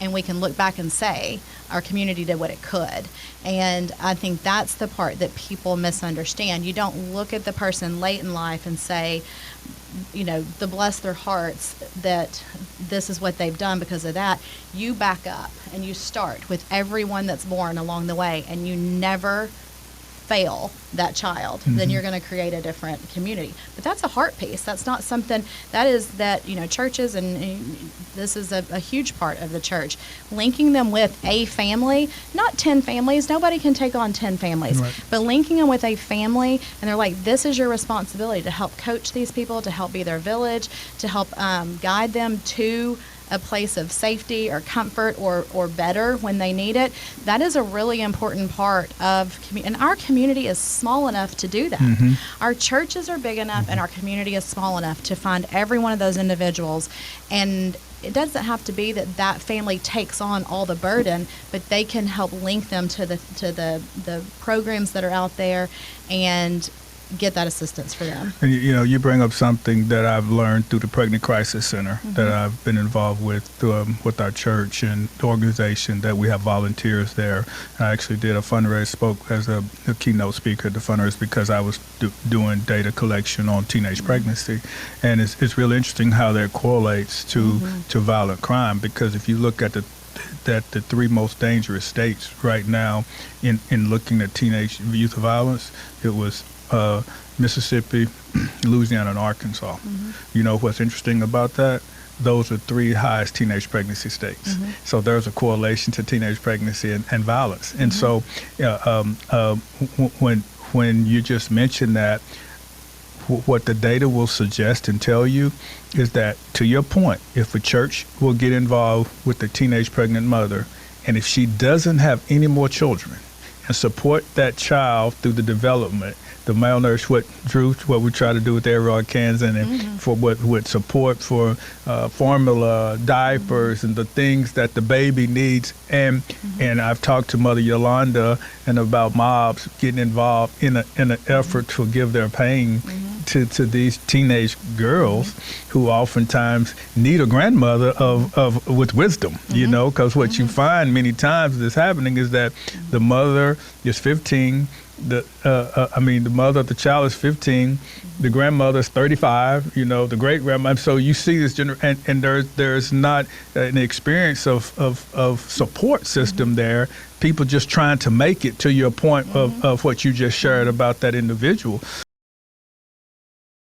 and we can look back and say our community did what it could. And I think that's the part that people misunderstand. You don't look at the person late in life and say, the bless their hearts that this is what they've done because of that. You back up and you start with everyone that's born along the way, and you never fail that child. Then you're going to create a different community. But that's a heart piece. That's not something that churches, and this is a huge part of the church, linking them with a family, not 10 families. Nobody can take on 10 families, right. But linking them with a family, and they're like, this is your responsibility to help coach these people, to help be their village, to help guide them to a place of safety or comfort or better when they need it. That is a really important part of and our community is small enough to do that. Our churches are big enough and our community is small enough to find every one of those individuals, and it doesn't have to be that family takes on all the burden, but they can help link them to the programs that are out there and get that assistance for them. And you bring up something that I've learned through the Pregnant Crisis Center that I've been involved with our church and the organization, that we have volunteers there. I actually did a fundraiser, spoke as a keynote speaker at the fundraiser because I was doing data collection on teenage pregnancy. And it's really interesting how that correlates to violent crime, because if you look at the three most dangerous states right now in looking at teenage youth violence, it was Mississippi, Louisiana, and Arkansas. You know what's interesting about that? Those are three highest teenage pregnancy states. So there's a correlation to teenage pregnancy and violence. And so when you just mentioned that, what the data will suggest and tell you is that, to your point, if a church will get involved with the teenage pregnant mother, and if she doesn't have any more children, and support that child through the development, the malnourished, what we try to do with every cans, and for with support for formula, diapers, and the things that the baby needs. And I've talked to Mother Yolanda and about mobs getting involved in an effort to give their pain to these teenage girls who oftentimes need a grandmother with wisdom, because what you find many times that's happening is that the mother is 15. The mother of the child is 15. The grandmother is 35. The great grandmother. So you see this and there's not an experience of support system there. People just trying to make it, to your point of what you just shared about that individual.